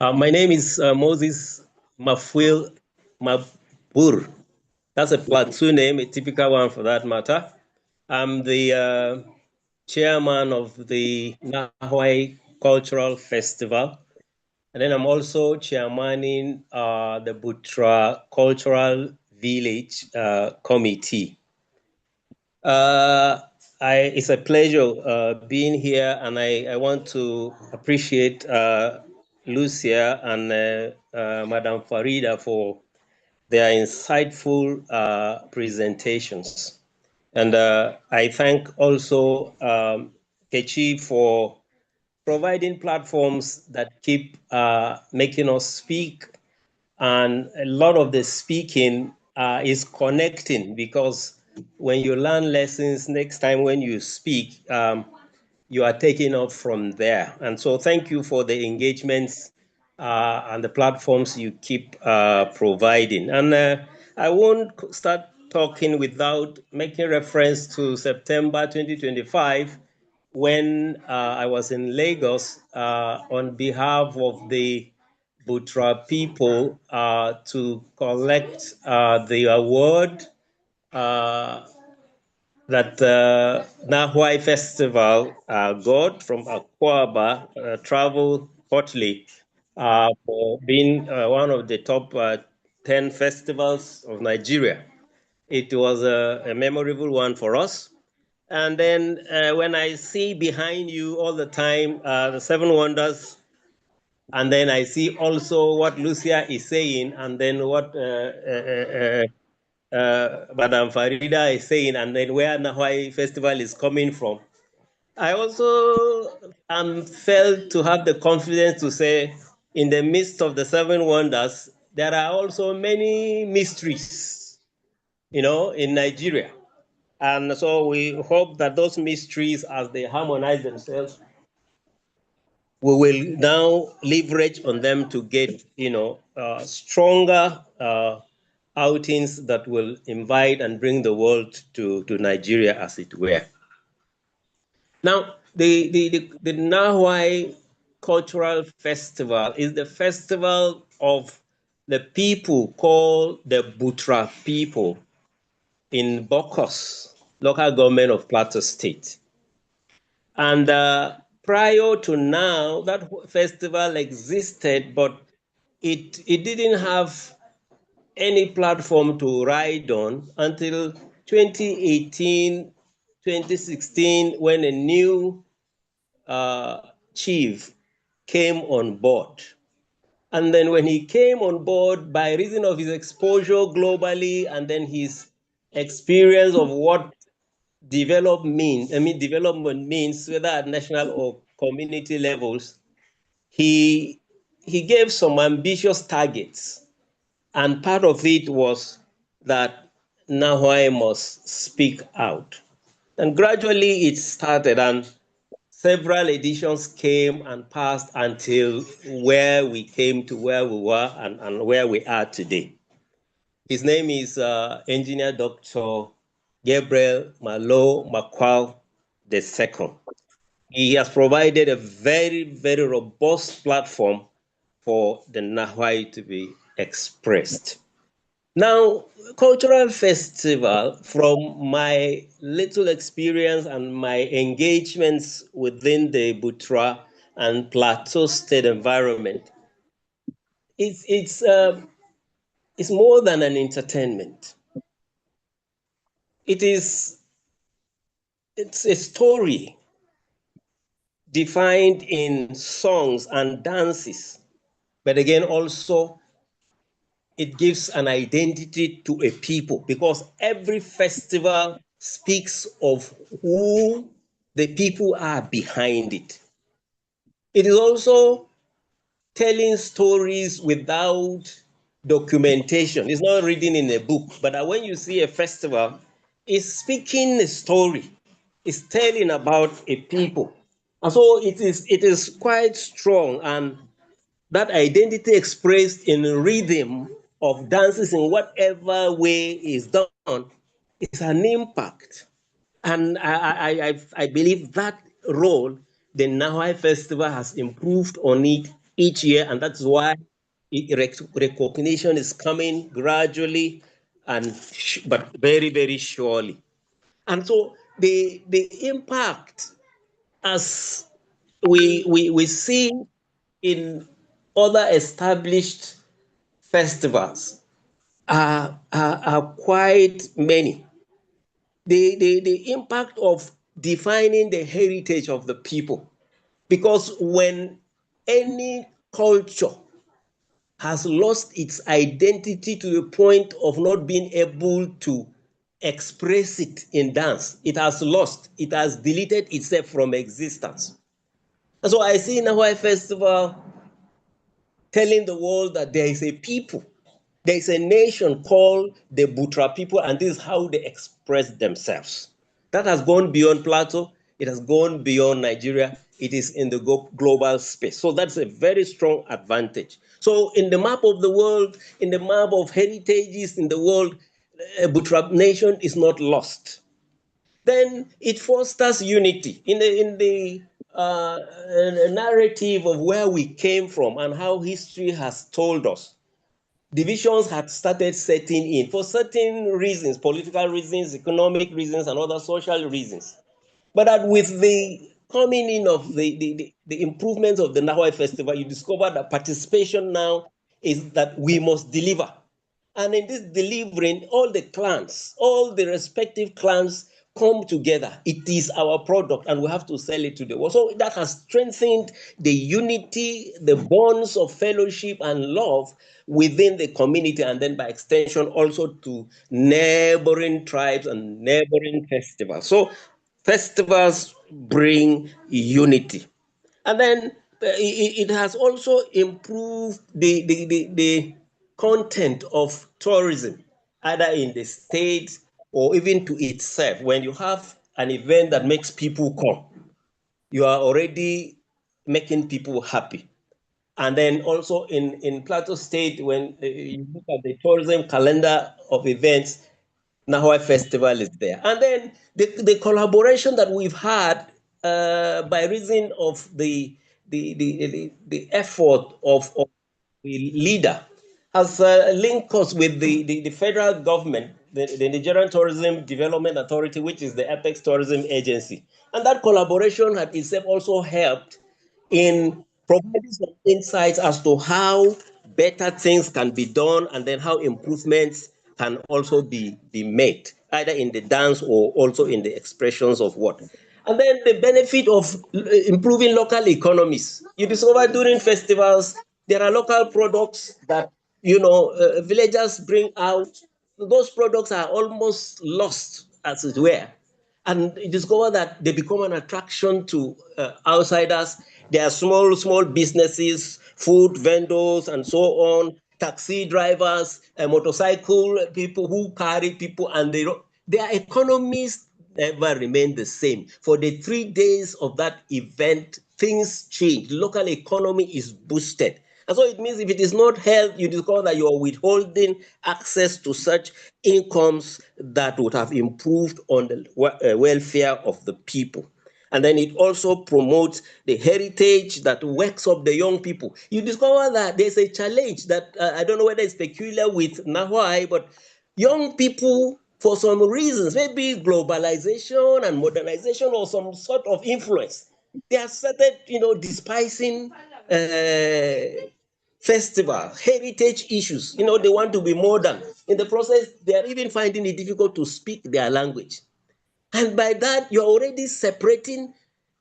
My name is Moses Mafwil Mabur. That's a Plateau name, a typical one for that matter. I'm the chairman of the Nahwai Cultural Festival. And then I'm also chairmaning the Butra Cultural Village Committee. It's a pleasure being here, and I want to appreciate Lucia and Madam Farida for their insightful presentations. And I thank also Kechi for providing platforms that keep making us speak. And a lot of the speaking is connecting, because when you learn lessons, next time when you speak, you are taking off from there. And so thank you for the engagements and the platforms you keep providing. And I won't start talking without making reference to September 2025, when I was in Lagos on behalf of the Butra people to collect the award that Nahwai Festival got from Akwaaba Travel Hotly for being one of the top 10 festivals of Nigeria. It was a memorable one for us. And then when I see behind you all the time the Seven Wonders, and then I see also what Lucia is saying, and then what Madam Farida is saying, and then where Nahwai Festival is coming from. I also am felt to have the confidence to say, in the midst of the Seven Wonders, there are also many mysteries, in Nigeria. And so we hope that those mysteries, as they harmonize themselves, we will now leverage on them to get, stronger outings that will invite and bring the world to Nigeria, as it were. Now, the Nahwai Cultural Festival is the festival of the people called the Butra people in Bokos, local government of Plateau State. And prior to now, that festival existed, but it didn't have any platform to ride on until 2018, 2016, when a new chief came on board. And then when he came on board, by reason of his exposure globally and then his experience of what development means, whether at national or community levels, he gave some ambitious targets. And part of it was that Nahwai must speak out. And gradually it started, and several editions came and passed until where we came to where we were and where we are today. His name is Engineer Dr. Gabriel Malo Makwal II. He has provided a very, very robust platform for the Nahwai to be expressed. Now, cultural festival, from my little experience and my engagements within the Butra and Plateau state environment, it's more than an entertainment. It's a story defined in songs and dances, but again, also it gives an identity to a people, because every festival speaks of who the people are behind it. It is also telling stories without documentation. It's not reading in a book, but when you see a festival, it's speaking a story. It's telling about a people. And so it is quite strong, and that identity expressed in rhythm of dances in whatever way is done is an impact. And I believe that role the Nahwai Festival has improved on it each year, and that's why recognition is coming gradually, and but very, very surely. And so the impact, as we see in other established festivals, are quite many. The impact of defining the heritage of the people, because when any culture has lost its identity to the point of not being able to express it in dance, it has lost, it has deleted itself from existence. And so I see Nahwai Festival telling the world that there is a people, there is a nation called the Butra people, and this is how they express themselves. That has gone beyond Plateau, it has gone beyond Nigeria, it is in the global space. So that's a very strong advantage. So in the map of the world, in the map of heritages in the world, Butra nation is not lost. Then it fosters unity in the narrative of where we came from and how history has told us. Divisions had started setting in for certain reasons, political reasons, economic reasons, and other social reasons. But that with the coming in of the improvements of the Nahwai Festival, you discover that participation now is that we must deliver. And in this delivering, all the clans, all the respective clans come together. It is our product, and we have to sell it to the world. So that has strengthened the unity, the bonds of fellowship and love within the community, and then by extension also to neighboring tribes and neighboring festivals. So festivals bring unity. And then it has also improved the content of tourism, either in the state or even to itself. When you have an event that makes people come, you are already making people happy. And then also in Plateau State, when you look at the tourism calendar of events, Nahwai Festival is there. And then the collaboration that we've had by reason of the effort of the leader has linked us with the federal government, the Nigerian Tourism Development Authority, which is the Apex Tourism Agency. And that collaboration had itself also helped in providing some insights as to how better things can be done, and then how improvements can also be made, either in the dance or also in the expressions of what. And then the benefit of improving local economies. You discover during festivals, there are local products that, villagers bring out. Those products are almost lost, as it were, and you discover that they become an attraction to outsiders. There are small businesses, food vendors, and so on, taxi drivers, motorcycle people who carry people, and their economies never remain the same. For the 3 days of that event, things change. Local economy is boosted. And so it means if it is not held, you discover that you are withholding access to such incomes that would have improved on the welfare of the people. And then it also promotes the heritage that wakes up the young people. You discover that there's a challenge that I don't know whether it's peculiar with Nahwai, but young people, for some reasons, maybe globalization and modernization or some sort of influence, they have started, despising festival, heritage issues. They want to be modern. In the process, they are even finding it difficult to speak their language. And by that, you're already separating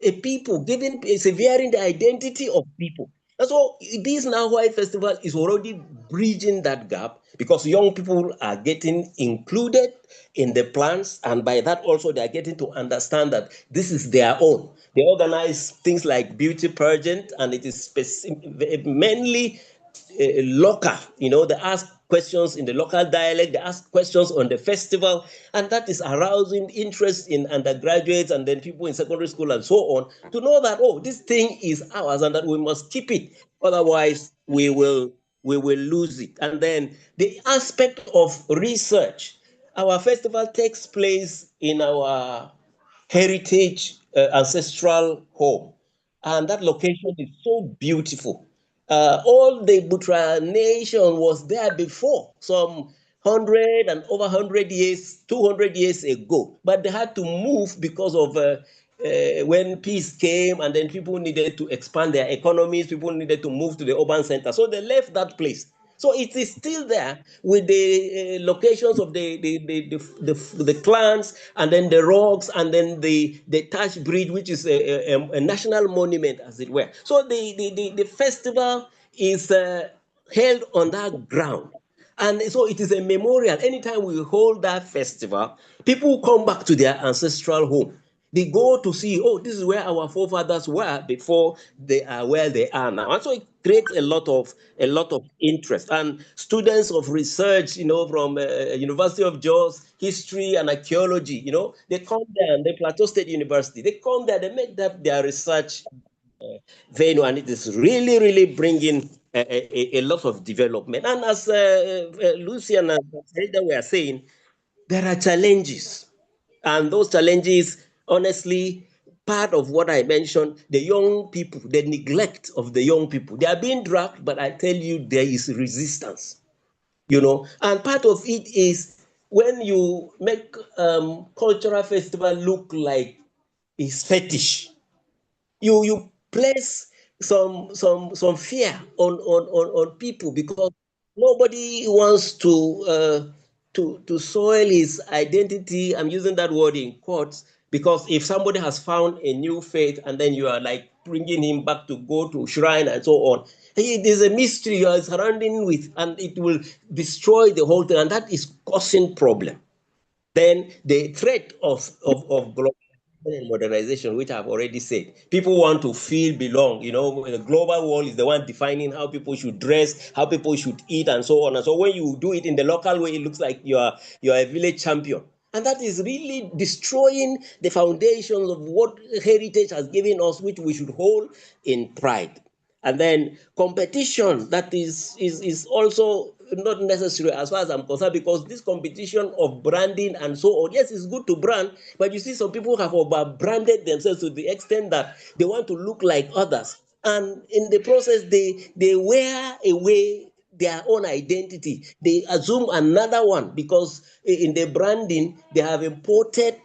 a people, severing the identity of people. And so this Nahwai Festival is already bridging that gap, because young people are getting included in the plans, and by that also they are getting to understand that this is their own. They organize things like beauty pageant, and it is mainly local. They ask questions in the local dialect, they ask questions on the festival, and that is arousing interest in undergraduates and then people in secondary school and so on, to know that, oh, this thing is ours and that we must keep it. Otherwise, we will lose it. And then the aspect of research. Our festival takes place in our heritage ancestral home, and that location is so beautiful. all the Butra nation was there before, some 100 and over 100 years, 200 years ago. But they had to move because of when peace came, and then people needed to expand their economies, people needed to move to the urban center. So they left that place. So it is still there with the locations of the clans, and then the rocks, and then the Taj Bridge, which is a national monument, as it were. So the festival is held on that ground. And so it is a memorial. Anytime we hold that festival, people come back to their ancestral home. They go to see, oh, this is where our forefathers were before they are where they are now. And so it creates a lot of interest. And students of research, from University of Jos, history and archaeology, they come there, and the Plateau State University, they come there, they make that their research venue, and it is really, really bringing a lot of development. And as Lucian and Frida were saying, there are challenges. And those challenges, honestly, part of what I mentioned, the young people, the neglect of the young people, they are being dragged, but I tell you, there is resistance, and part of it is when you make cultural festival look like it's fetish, you place some fear on people, because nobody wants to soil his identity. I'm using that word in quotes, because if somebody has found a new faith and then you are like bringing him back to go to shrine and so on, there's a mystery you are surrounding with, and it will destroy the whole thing, and that is causing problem. Then the threat of global and modernization, which I've already said, people want to feel belong. The global world is the one defining how people should dress, how people should eat, and so on. And so when you do it in the local way, it looks like you're a village champion. And that is really destroying the foundations of what heritage has given us, which we should hold in pride. And then competition, that is also not necessary as far as I'm concerned, because this competition of branding and so on, yes, it's good to brand, but you see some people have over-branded themselves to the extent that they want to look like others. And in the process, they wear away their own identity. They assume another one, because in the branding, they have imported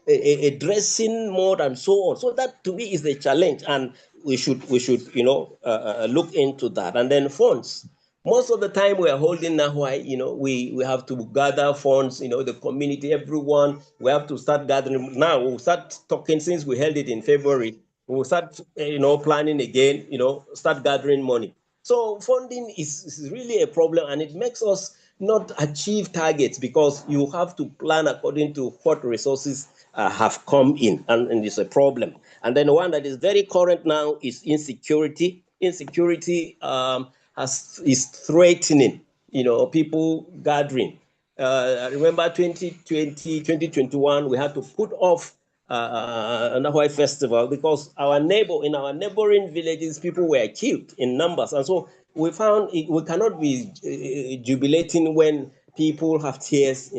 a dressing mode and so on. So that to me is a challenge, and we should look into that. And then funds. Most of the time we are holding Nahwai, we have to gather funds, the community, everyone. We have to start gathering. Now we'll start talking, since we held it in February. We'll start, planning again, start gathering money. So funding is really a problem, and it makes us not achieve targets, because you have to plan according to what resources have come in, and it's a problem. And then one that is very current now is insecurity. Insecurity is threatening, people gathering. I remember 2020, 2021, we had to put off Nahwai Festival, because in our neighboring villages, people were killed in numbers. And so we found we cannot be jubilating when people have tears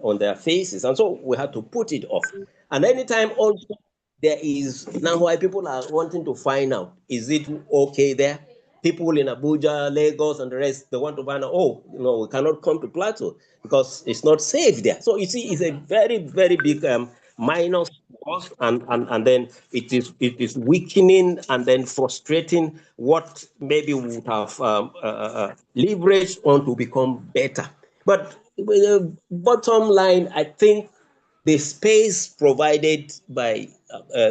on their faces. And so we had to put it off. And anytime also there is now why people are wanting to find out, is it okay there? People in Abuja, Lagos, and the rest, they want to find out, we cannot come to Plateau because it's not safe there. So you see, it's a very, very big minus cost, and then it is weakening and then frustrating what maybe we would have leveraged on to become better. But bottom line, I think the space provided by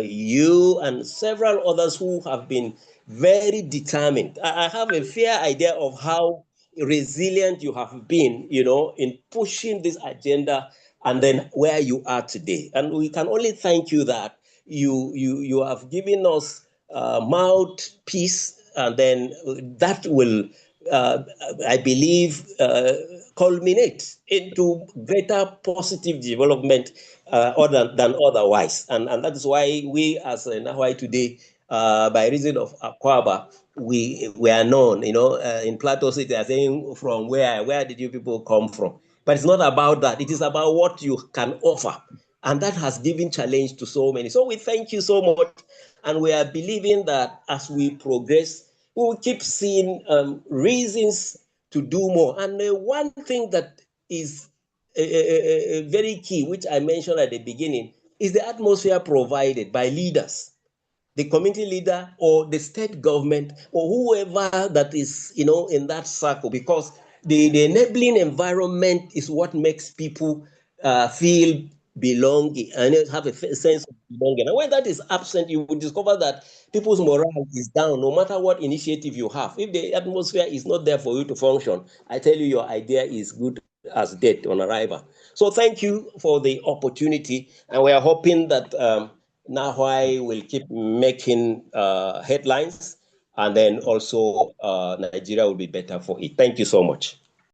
you and several others who have been very determined. I have a fair idea of how resilient you have been, in pushing this agenda, and then where you are today. And we can only thank you that you have given us mouthpiece, and then that will, I believe, culminate into greater positive development than otherwise. And that is why we, as Nahwai today, by reason of Akwaaba, we are known. In Plateau City, they are saying, from where did you people come from? But it's not about that. It is about what you can offer. And that has given challenge to so many. So we thank you so much. And we are believing that as we progress, we will keep seeing reasons to do more. And one thing that is very key, which I mentioned at the beginning, is the atmosphere provided by leaders, the community leader or the state government or whoever that is, in that circle, because the enabling environment is what makes people feel belonging and have a sense of belonging. And when that is absent, you will discover that people's morale is down, no matter what initiative you have. If the atmosphere is not there for you to function, I tell you, your idea is good as dead on arrival. So thank you for the opportunity, and we are hoping that Nahwai will keep making headlines, and then also Nigeria will be better for it. Thank you so much.